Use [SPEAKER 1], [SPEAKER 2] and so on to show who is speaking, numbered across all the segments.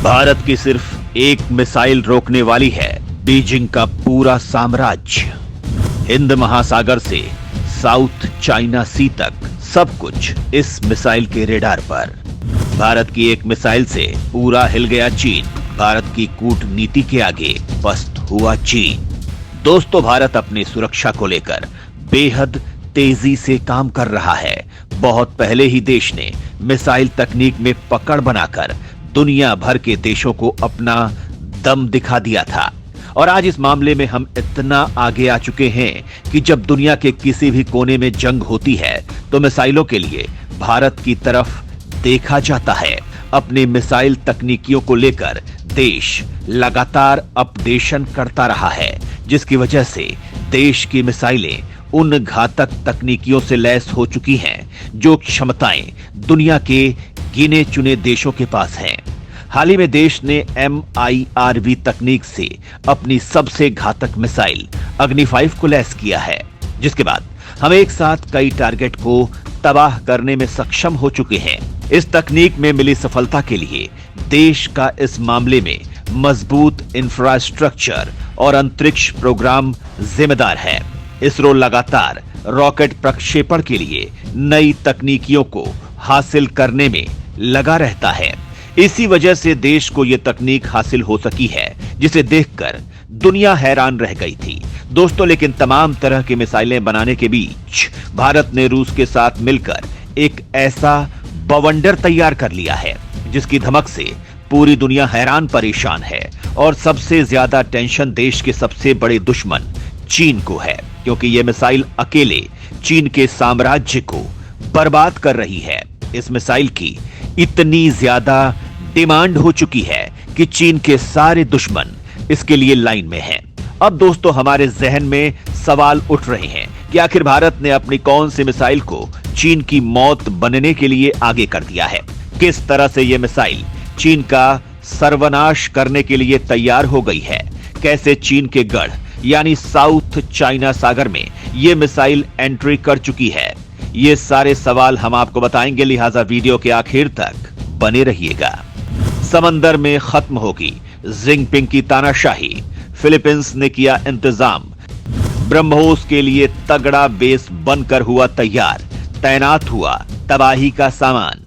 [SPEAKER 1] भारत की सिर्फ एक मिसाइल रोकने वाली है बीजिंग का पूरा साम्राज्य। हिंद महासागर से साउथ चाइना सी तक सब कुछ इस मिसाइल के रेडार पर। भारत की एक मिसाइल से पूरा हिल गया चीन। भारत की कूटनीति के आगे पस्त हुआ चीन। दोस्तों, भारत अपनी सुरक्षा को लेकर बेहद तेजी से काम कर रहा है। बहुत पहले ही देश ने मिसाइल तकनीक में पकड़ बनाकर दुनिया भर के देशों को अपना दम दिखा दिया था और आज इस मामले में हम इतना आगे आ चुके हैं कि जब दुनिया के किसी भी कोने में जंग होती है तो मिसाइलों के लिए भारत की तरफ देखा जाता है। अपनी मिसाइल तकनीकियों को लेकर देश लगातार अपडेशन करता रहा है, जिसकी वजह से देश की मिसाइलें उन घातक तकनीकियों से लैस हो चुकी हैं जो क्षमताएं दुनिया के गिने चुने देशों के पास हैं। हाल ही में देश ने MIRV तकनीक से अपनी सबसे घातक मिसाइल अग्नि 5 को लैस किया है, जिसके बाद हम एक साथ कई टारगेट को तबाह करने में सक्षम हो चुके हैं। इस तकनीक में मिली सफलता के लिए देश का इस मामले में मजबूत इंफ्रास्ट्रक्चर और अंतरिक्ष प्रोग्राम जिम्मेदार है। इसरो लगातार रॉकेट प्रक्षेपण के लिए नई तकनीकियों को हासिल करने में लगा रहता है। इसी वजह से देश को यह तकनीक हासिल हो सकी है जिसे देखकर दुनिया हैरान रह गई थी। दोस्तों, लेकिन तमाम तरह की मिसाइलें बनाने के बीच भारत ने रूस के साथ मिलकर एक ऐसा बवंडर तैयार कर लिया है जिसकी धमक से पूरी दुनिया हैरान परेशान है और सबसे ज्यादा टेंशन देश के सबसे बड़े दुश्मन चीन को है, क्योंकि यह मिसाइल अकेले चीन के साम्राज्य को बर्बाद कर रही है। इस मिसाइल की इतनी ज्यादा डिमांड हो चुकी है कि चीन के सारे दुश्मन इसके लिए लाइन में हैं। अब दोस्तों, हमारे जहन में सवाल उठ रहे हैं कि आखिर भारत ने अपनी कौन सी मिसाइल को चीन की मौत बनने के लिए आगे कर दिया है। किस तरह से यह मिसाइल चीन का सर्वनाश करने के लिए तैयार हो गई है। कैसे चीन के गढ़ यानी साउथ चाइना सागर में यह मिसाइल एंट्री कर चुकी है। ये सारे सवाल हम आपको बताएंगे, लिहाजा वीडियो के आखिर तक बने रहिएगा। समंदर में खत्म होगी जिनपिंग की तानाशाही। फिलीपींस ने किया इंतजाम। ब्रह्मोस के लिए तगड़ा बेस बनकर हुआ तैयार। तैनात हुआ तबाही का सामान।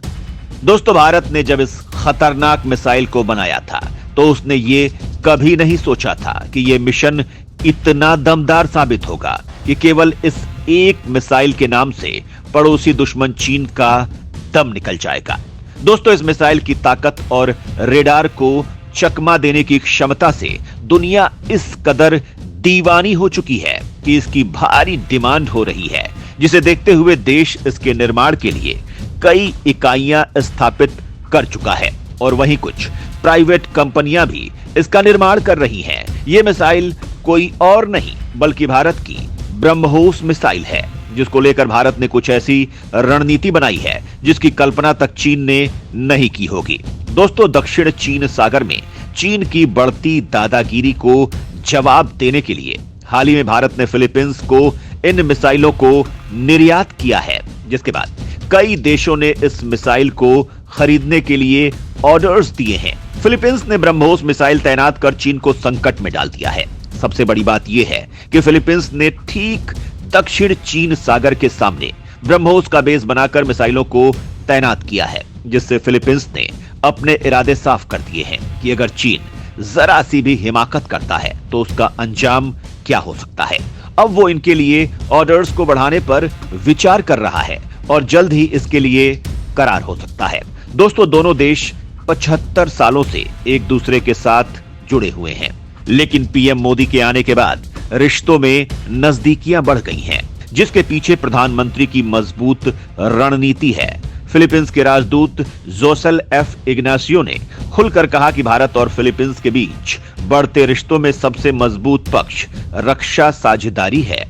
[SPEAKER 1] दोस्तों, भारत ने जब इस खतरनाक मिसाइल को बनाया था तो उसने ये कभी नहीं सोचा था कि यह मिशन इतना दमदार साबित होगा कि केवल इस एक मिसाइल के नाम से पड़ोसी दुश्मन चीन का दम निकल जाएगा। दोस्तों, इस मिसाइल की ताकत और रेडार को चकमा देने की क्षमता से दुनिया इस कदर दीवानी हो चुकी है कि इसकी भारी डिमांड हो रही है, जिसे देखते हुए देश इसके निर्माण के लिए कई इकाइयां स्थापित कर चुका है और वहीं कुछ प्राइवेट कंपनियां भी इसका निर्माण कर रही हैं। यह मिसाइल कोई और नहीं बल्कि भारत की ब्रह्मोस मिसाइल है, जिसको लेकर भारत ने कुछ ऐसी रणनीति बनाई है जिसकी कल्पना तक चीन ने नहीं की होगी। दोस्तों, दक्षिण चीन सागर में चीन की बढ़ती दादागिरी को जवाब देने के लिए हाल ही में भारत ने फिलीपींस को इन मिसाइलों को निर्यात किया है, जिसके बाद कई देशों ने इस मिसाइल को खरीदने के लिए ऑर्डर्स दिए हैं। फिलीपींस ने ब्रह्मोस मिसाइल तैनात कर चीन को संकट में डाल दिया है। सबसे बड़ी बात यह है कि फिलीपींस ने ठीक दक्षिण चीन सागर के सामने ब्रह्मोस का बेस बनाकर मिसाइलों को तैनात किया है, जिससे फिलीपींस ने अपने इरादे साफ कर दिए हैं कि अगर चीन जरा सी भी हिमाकत करता है तो उसका अंजाम क्या हो सकता है। अब वो इनके लिए ऑर्डर्स को बढ़ाने पर विचार कर रहा है और जल्द ही इसके लिए करार हो सकता है। दोस्तों, दोनों देश 75 सालों से एक दूसरे के साथ जुड़े हुए हैं, लेकिन पीएम मोदी के आने के बाद रिश्तों में नजदीकियां बढ़ गई हैं, जिसके पीछे प्रधानमंत्री की मजबूत रणनीति है। फिलीपींस के राजदूत जोसेल एफ इग्नासियो ने खुलकर कहा कि भारत और फिलीपींस के बीच बढ़ते रिश्तों में सबसे मजबूत पक्ष रक्षा साझेदारी है।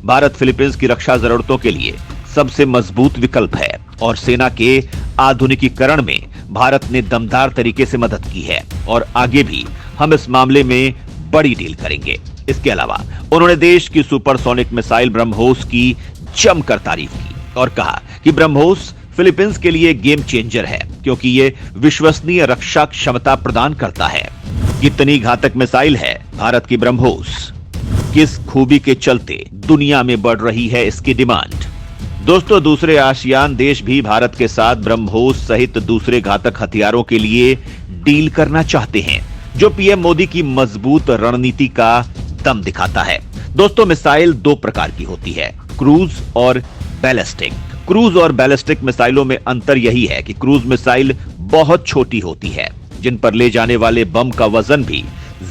[SPEAKER 1] भारत फिलीपींस की रक्षा जरूरतों के लिए सबसे मजबूत विकल्प है और सेना के आधुनिकीकरण में भारत ने दमदार तरीके से मदद की है और आगे भी हम इस मामले में बड़ी डील करेंगे। इसके अलावा उन्होंने देश की सुपरसोनिक मिसाइल ब्रह्मोस की जमकर तारीफ की और कहा कि ब्रह्मोस फिलीपींस के लिए गेम चेंजर है क्योंकि ये विश्वसनीय रक्षा क्षमता प्रदान करता है। कितनी घातक मिसाइल है भारत की ब्रह्मोस, किस खूबी के चलते दुनिया में बढ़ रही है इसकी डिमांड। दोस्तों, दूसरे आसियान देश भी भारत के साथ ब्रह्मोस सहित दूसरे घातक हथियारों के लिए डील करना चाहते हैं, जो पीएम मोदी की मजबूत रणनीति का दम दिखाता है। दोस्तों, मिसाइल दो प्रकार की होती है, क्रूज और बैलिस्टिक। क्रूज और बैलिस्टिक मिसाइलों में अंतर यही है कि क्रूज मिसाइल बहुत छोटी होती है, जिन पर ले जाने वाले बम का वजन भी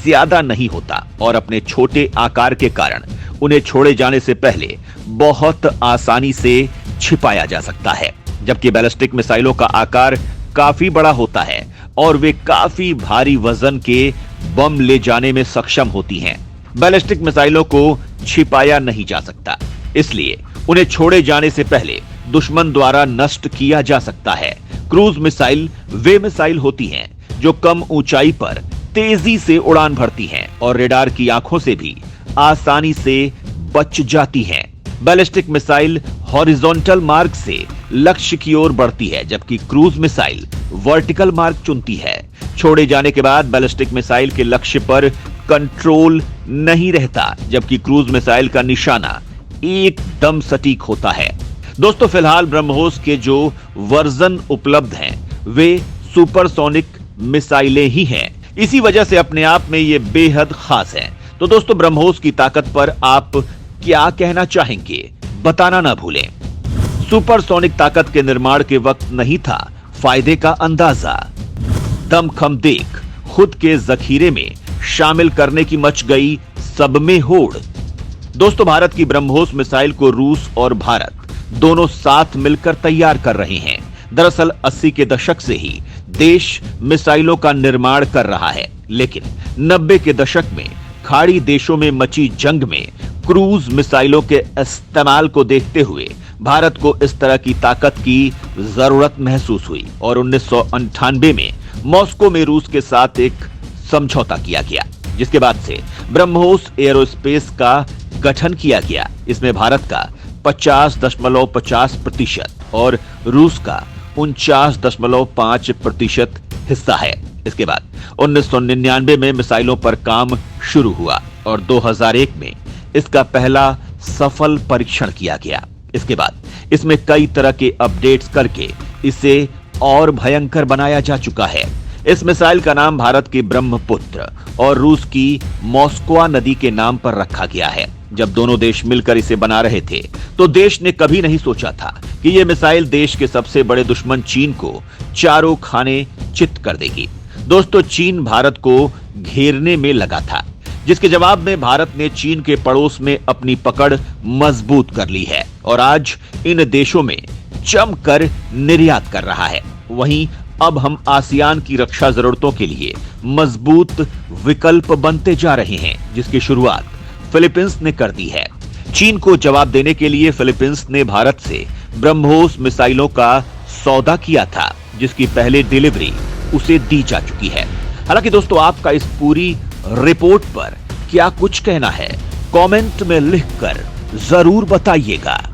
[SPEAKER 1] ज्यादा नहीं होता और अपने छोटे आकार के कारण उन्हें छोड़े जाने से पहले बहुत आसानी से छिपाया जा सकता है, जबकि बैलिस्टिक मिसाइलों का आकार काफी बड़ा होता है और वे काफी भारी वजन के बम ले जाने में सक्षम होती हैं। बैलिस्टिक मिसाइलों को छिपाया नहीं जा सकता, इसलिए उन्हें छोड़े जाने से पहले दुश्मन द्वारा नष्ट किया जा सकता है। क्रूज मिसाइल वे मिसाइल होती हैं जो कम ऊंचाई पर तेजी से उड़ान भरती हैं और रेडार की आंखों से भी आसानी से बच जाती हैं। बैलिस्टिक मिसाइल हॉरिजॉन्टल मार्ग से लक्ष्य की ओर बढ़ती है, जबकि क्रूज मिसाइल वर्टिकल मार्ग चुनती है। छोड़े जाने के बाद बैलिस्टिक मिसाइल के लक्ष्य पर कंट्रोल नहीं रहता, जबकि क्रूज मिसाइल का निशाना एकदम सटीक होता है। दोस्तों, फिलहाल ब्रह्मोस के जो वर्जन उपलब्ध हैं वे सुपरसोनिक मिसाइलें ही हैं। इसी वजह से अपने आप में ये बेहद खास है। तो दोस्तों, ब्रह्मोस की ताकत पर आप क्या कहना चाहेंगे, बताना ना भूलें। सुपरसोनिक ताकत के निर्माण के वक्त नहीं था फायदे का अंदाजा, दमखम देख खुद के जखीरे में शामिल करने की मच गई सब में होड़। दोस्तों, भारत की ब्रह्मोस मिसाइल को रूस और भारत दोनों साथ मिलकर तैयार कर रहे हैं। दरअसल 80 के दशक से ही देश मिसाइलों का निर्माण कर रहा है, लेकिन 90 के दशक में खाड़ी देशों में मची जंग में क्रूज मिसाइलों के इस्तेमाल को देखते हुए भारत को इस तरह की ताकत की जरूरत महसूस हुई और 1998 में मॉस्को में रूस के साथ एक समझौता किया गया, जिसके बाद से ब्रह्मोस एरोस्पेस का गठन किया गया। इसमें भारत का 50.50% और रूस का 49.5% हिस्सा है। इसके बाद 1999 में मिसाइलों पर काम शुरू हुआ और 2001 में इसका पहला सफल परीक्षण किया गया। इसके बाद इसमें कई तरह के अपडेट्स करके इसे और भयंकर बनाया जा चुका है। इस मिसाइल का नाम भारत की ब्रह्मपुत्र और रूस की मॉस्को नदी के नाम पर रखा गया है। जब दोनों देश मिलकर इसे बना रहे थे तो देश ने कभी नहीं सोचा था कि यह मिसाइल देश के सबसे बड़े दुश्मन चीन को चारों खाने चित कर देगी। दोस्तों, चीन भारत को घेरने में लगा था, जिसके जवाब में भारत ने चीन के पड़ोस में अपनी पकड़ मजबूत कर ली है और आज इन देशों में जमकर निर्यात कर रहा है। वहीं अब हम आसियान की रक्षा जरूरतों के लिए मजबूत विकल्प बनते जा रहे हैं, जिसकी शुरुआत फिलीपींस ने कर दी है। चीन को जवाब देने के लिए फिलीपींस ने भारत से ब्रह्मोस मिसाइलों का सौदा किया था, जिसकी पहले डिलीवरी उसे दी जा चुकी है। हालांकि दोस्तों, आपका इस पूरी रिपोर्ट पर क्या कुछ कहना है, कमेंट में लिखकर जरूर बताइएगा।